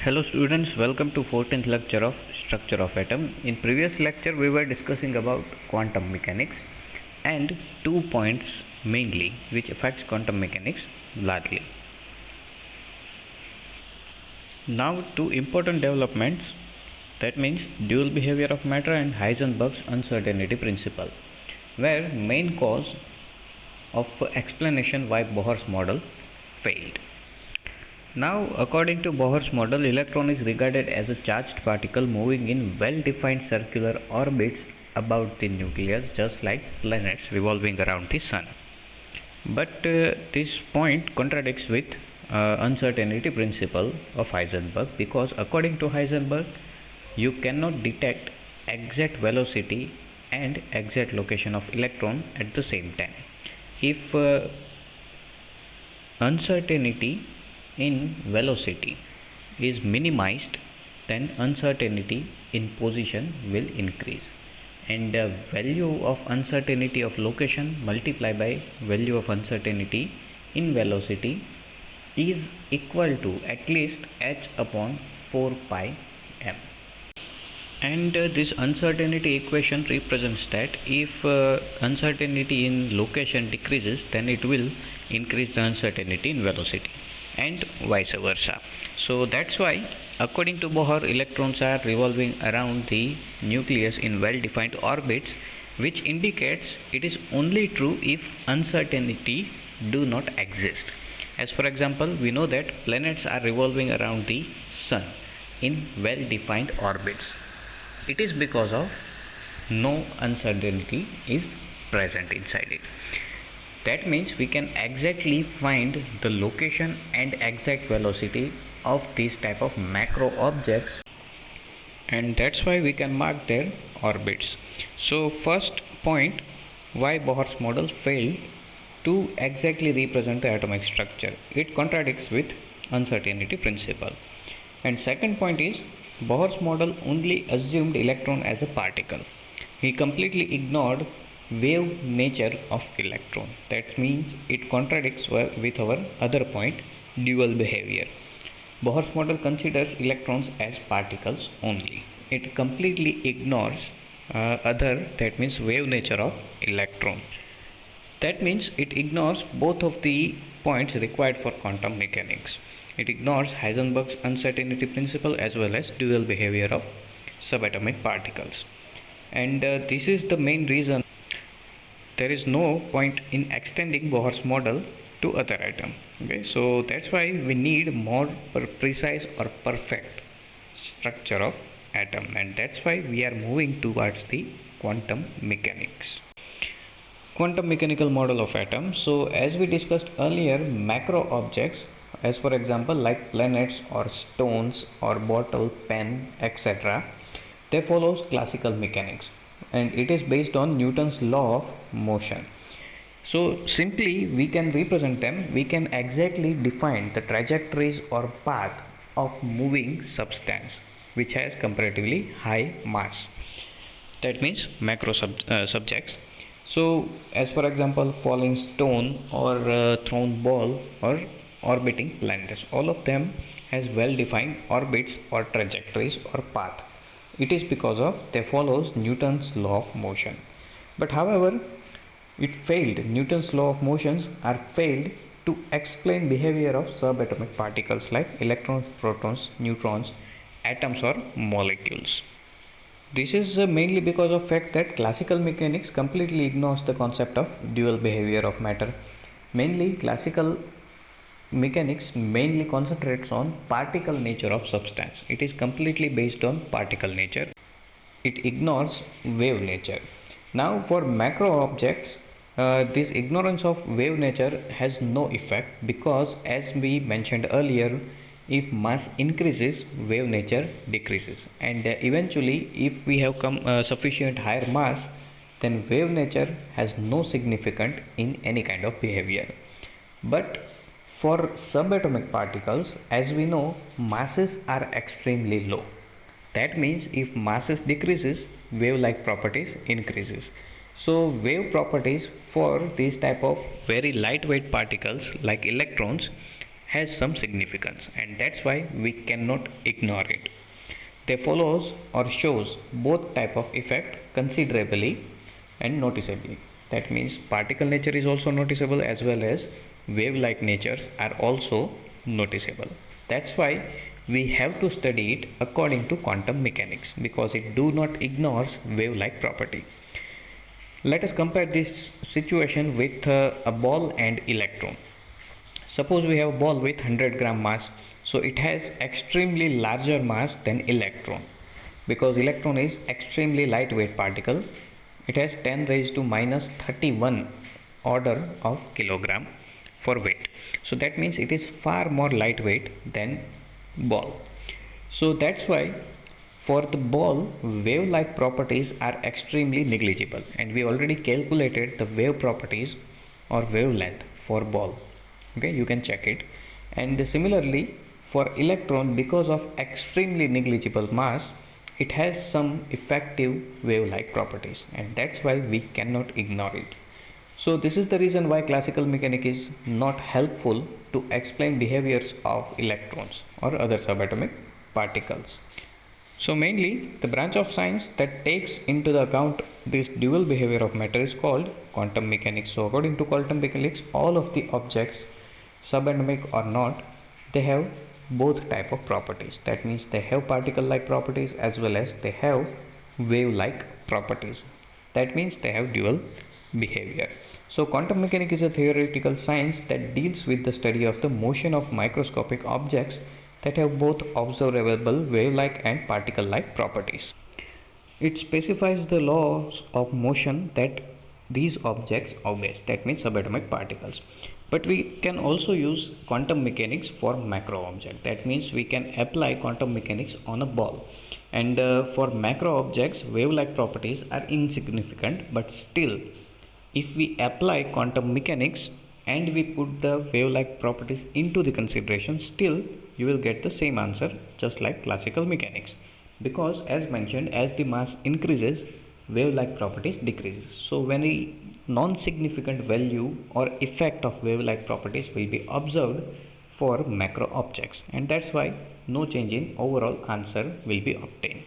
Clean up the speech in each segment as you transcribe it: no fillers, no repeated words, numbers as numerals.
Hello students, welcome to 14th lecture of Structure of Atom. In previous lecture we were discussing about quantum mechanics and 2 points mainly which affects quantum mechanics largely. Now two important developments, that means dual behavior of matter and Heisenberg's uncertainty principle, where main cause of explanation why Bohr's model failed. Now, according to Bohr's model, electron is regarded as a charged particle moving in well-defined circular orbits about the nucleus, just like planets revolving around the sun. But this point contradicts with uncertainty principle of Heisenberg, because according to Heisenberg, you cannot detect exact velocity and exact location of electron at the same time. If uncertainty in velocity is minimized, then uncertainty in position will increase, and the value of uncertainty of location multiplied by value of uncertainty in velocity is equal to at least h upon 4 pi m. And this uncertainty equation represents that if uncertainty in location decreases, then it will increase the uncertainty in velocity, and vice versa. So that's why according to Bohr, electrons are revolving around the nucleus in well-defined orbits, which indicates it is only true if uncertainty do not exist. As for example, we know that planets are revolving around the sun in well-defined orbits. It is because of no uncertainty is present inside it. That means we can exactly find the location and exact velocity of these type of macro objects, and that's why we can mark their orbits. So first point, why Bohr's model failed to exactly represent the atomic structure. It contradicts with uncertainty principle. And second point is, Bohr's model only assumed electron as a particle. He completely ignored wave nature of electron. That means it contradicts with our other point, dual behavior. Bohr's model considers electrons as particles only. It completely ignores that means wave nature of electron. That means it ignores both of the points required for quantum mechanics. It ignores Heisenberg's uncertainty principle as well as dual behavior of subatomic particles. And this is the main reason there is no point in extending Bohr's model to other atoms. Okay, so that's why we need more precise or perfect structure of atom, and that's why we are moving towards the quantum mechanics. Quantum mechanical model of atom. So as we discussed earlier, macro objects, as for example like planets or stones or bottle, pen, etc., they follows classical mechanics, and it is based on Newton's law of motion. So simply we can represent them, we can exactly define the trajectories or path of moving substance which has comparatively high mass. That means macro subjects. So as for example falling stone or thrown ball or orbiting planets, all of them has well defined orbits or trajectories or path. It is because of they follows Newton's law of motion. But however, it failed. Newton's law of motions are failed to explain behavior of subatomic particles like electrons, protons, neutrons, atoms or molecules. This is mainly because of fact that classical mechanics completely ignores the concept of dual behavior of matter. Mainly classical mechanics mainly concentrates on particle nature of substance. It is completely based on particle nature. It ignores wave nature. Now for macro objects, this ignorance of wave nature has no effect, because as we mentioned earlier, if mass increases, wave nature decreases, and eventually if we have sufficient higher mass, then wave nature has no significance in any kind of behavior. But for subatomic particles, as we know, masses are extremely low. That means if masses decreases, wave-like properties increases. So wave properties for these type of very lightweight particles like electrons has some significance, and that's why we cannot ignore it. They follows or shows both type of effect considerably and noticeably. That means particle nature is also noticeable as well as wave-like natures are also noticeable. That's why we have to study it according to quantum mechanics, because it do not ignores wave-like property. Let us compare this situation with a ball and electron. Suppose we have a ball with 100-gram mass, so it has extremely larger mass than electron, because electron is extremely lightweight particle. It has 10 raised to minus 31 order of kilogram for weight. So that means it is far more lightweight than ball. So that's why for the ball, wave-like properties are extremely negligible, and we already calculated the wave properties or wavelength for ball. Okay, you can check it. And similarly for electron, because of extremely negligible mass, it has some effective wave-like properties, and that's why we cannot ignore it. So this is the reason why classical mechanics is not helpful to explain behaviors of electrons or other subatomic particles. So mainly the branch of science that takes into the account this dual behavior of matter is called quantum mechanics. So according to quantum mechanics, all of the objects, subatomic or not, they have both type of properties. That means they have particle like properties as well as they have wave like properties. That means they have dual behavior. So quantum mechanics is a theoretical science that deals with the study of the motion of microscopic objects that have both observable wave-like and particle-like properties. It specifies the laws of motion that these objects obeys, that means subatomic particles. But we can also use quantum mechanics for macro objects. That means we can apply quantum mechanics on a ball. And for macro objects, wave-like properties are insignificant, but still, if we apply quantum mechanics and we put the wave-like properties into the consideration, still you will get the same answer just like classical mechanics, because as mentioned, as the mass increases, wave-like properties decreases. So when a non-significant value or effect of wave-like properties will be observed for macro objects, and that's why no change in overall answer will be obtained.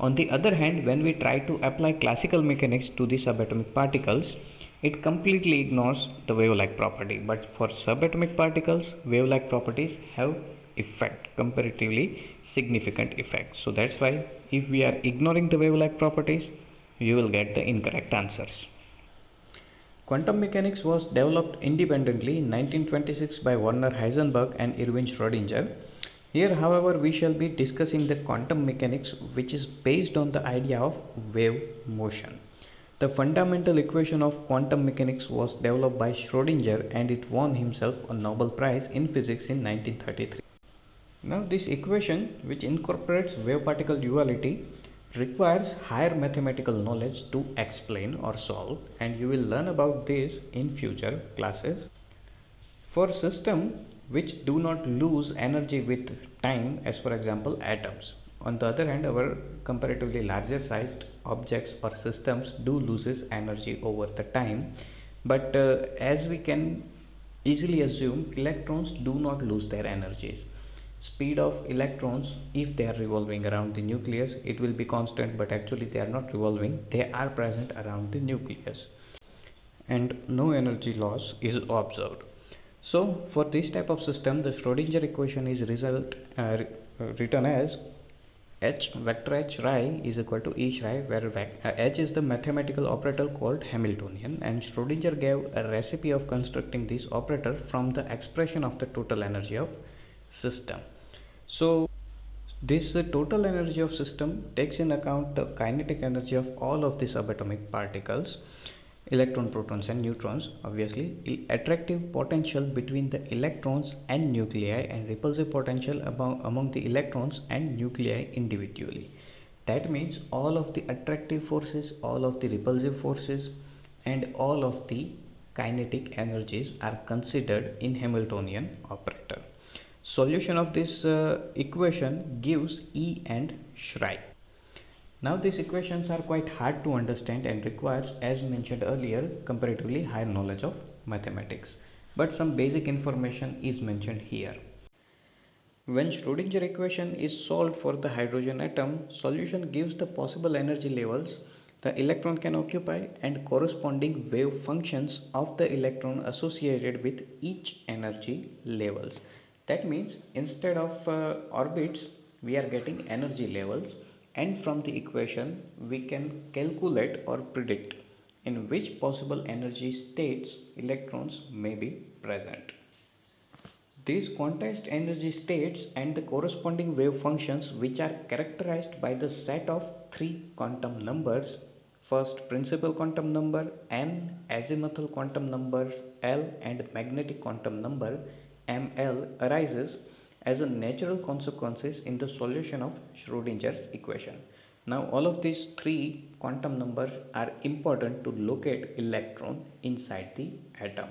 On the other hand, when we try to apply classical mechanics to the subatomic particles, it completely ignores the wave-like property. But for subatomic particles, wave-like properties have effect, comparatively significant effect. So that's why if we are ignoring the wave-like properties, you will get the incorrect answers. Quantum mechanics was developed independently in 1926 by Werner Heisenberg and Erwin Schrödinger. Here, however, we shall be discussing the quantum mechanics, which is based on the idea of wave motion. The fundamental equation of quantum mechanics was developed by Schrödinger, and it won himself a Nobel Prize in Physics in 1933. Now this equation, which incorporates wave-particle duality, requires higher mathematical knowledge to explain or solve, and you will learn about this in future classes. For systems which do not lose energy with time, as for example atoms. On the other hand, our comparatively larger sized objects or systems do loses energy over the time, but as we can easily assume, electrons do not lose their energies. Speed of electrons, if they are revolving around the nucleus, it will be constant, but actually they are not revolving, they are present around the nucleus, and no energy loss is observed. So for this type of system, the Schrödinger equation is written as H vector H Rho is equal to E Rho, where H is the mathematical operator called Hamiltonian, and Schrödinger gave a recipe of constructing this operator from the expression of the total energy of system. So this total energy of system takes in account the kinetic energy of all of the subatomic particles, electron, protons and neutrons, obviously, attractive potential between the electrons and nuclei, and repulsive potential among the electrons and nuclei individually. That means all of the attractive forces, all of the repulsive forces and all of the kinetic energies are considered in Hamiltonian operator. Solution of this equation gives E and Schrödinger. Now these equations are quite hard to understand and requires, as mentioned earlier, comparatively higher knowledge of mathematics. but some basic information is mentioned here. When Schrödinger equation is solved for the hydrogen atom, solution gives the possible energy levels the electron can occupy and corresponding wave functions of the electron associated with each energy levels. That means instead of orbits, we are getting energy levels, and from the equation we can calculate or predict in which possible energy states electrons may be present. These quantized energy states and the corresponding wave functions, which are characterized by the set of three quantum numbers, first principal quantum number n, azimuthal quantum number l, and magnetic quantum number ml, arises as a natural consequences in the solution of Schrodinger's equation. Now all of these three quantum numbers are important to locate electron inside the atom.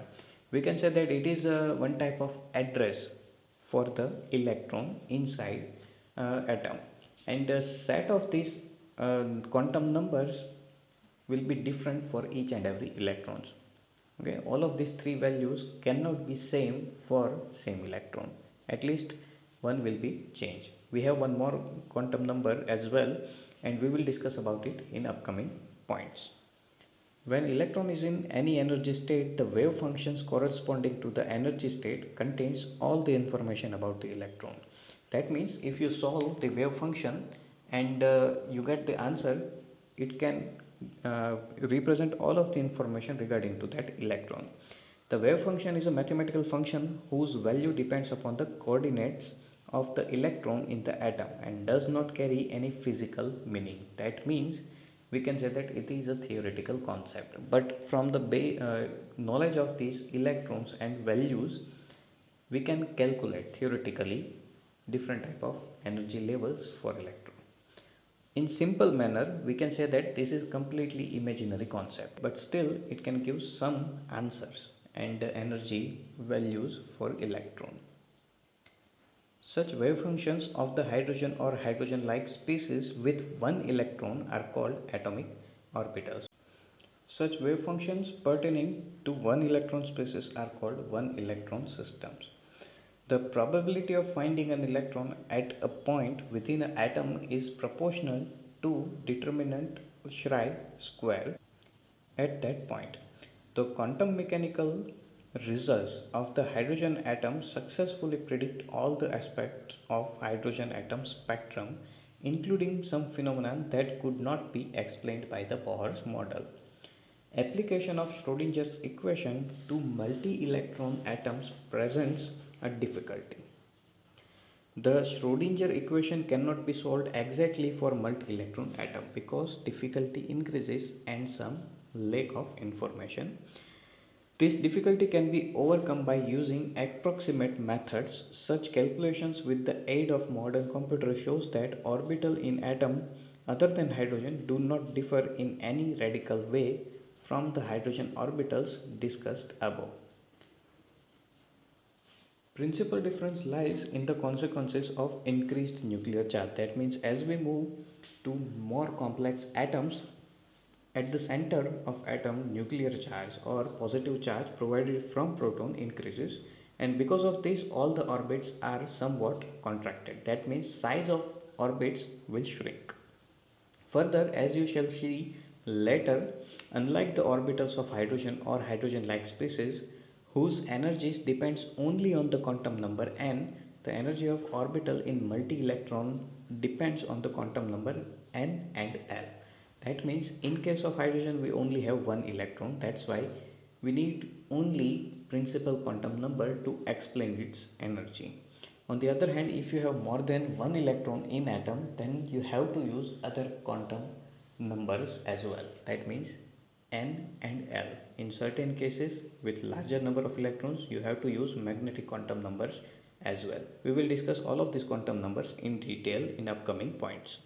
We can say that it is one type of address for the electron inside atom, and the set of these quantum numbers will be different for each and every electrons. Okay, all of these three values cannot be same for same electron, at least one will be changed. We have one more quantum number as well, and we will discuss about it in upcoming points. When electron is in any energy state, the wave functions corresponding to the energy state contains all the information about the electron. That means if you solve the wave function and you get the answer, it can represent all of the information regarding to that electron. The wave function is a mathematical function whose value depends upon the coordinates of the electron in the atom and does not carry any physical meaning. That means we can say that it is a theoretical concept, but from the knowledge of these electrons and values, we can calculate theoretically different type of energy levels for electron. In simple manner, we can say that this is completely imaginary concept, but still it can give some answers and energy values for electron. Such wave functions of the hydrogen or hydrogen-like species with one electron are called atomic orbitals. Such wave functions pertaining to one electron species are called one electron systems. The probability of finding an electron at a point within an atom is proportional to determinant Schrödinger square at that point. The quantum mechanical results of the hydrogen atom successfully predict all the aspects of hydrogen atom spectrum, including some phenomena that could not be explained by the Bohr's model. Application of Schrodinger's equation to multi-electron atoms presents a difficulty. The Schrodinger equation cannot be solved exactly for multi-electron atom because difficulty increases and some lack of information. This difficulty can be overcome by using approximate methods. Such calculations with the aid of modern computers shows that orbital in atom other than hydrogen do not differ in any radical way from the hydrogen orbitals discussed above. Principal difference lies in the consequences of increased nuclear charge. That means as we move to more complex atoms, at the center of atom nuclear charge or positive charge provided from proton increases, and because of this all the orbits are somewhat contracted. That means size of orbits will shrink. Further, as you shall see later, unlike the orbitals of hydrogen or hydrogen-like species, whose energies depends only on the quantum number n, the energy of orbital in multi-electron depends on the quantum number n and l. That means in case of hydrogen we only have one electron. That's why we need only principal quantum number to explain its energy. On the other hand, if you have more than one electron in atom, then you have to use other quantum numbers as well. That means n and l. In certain cases with larger number of electrons, you have to use magnetic quantum numbers as well. We will discuss all of these quantum numbers in detail in upcoming points.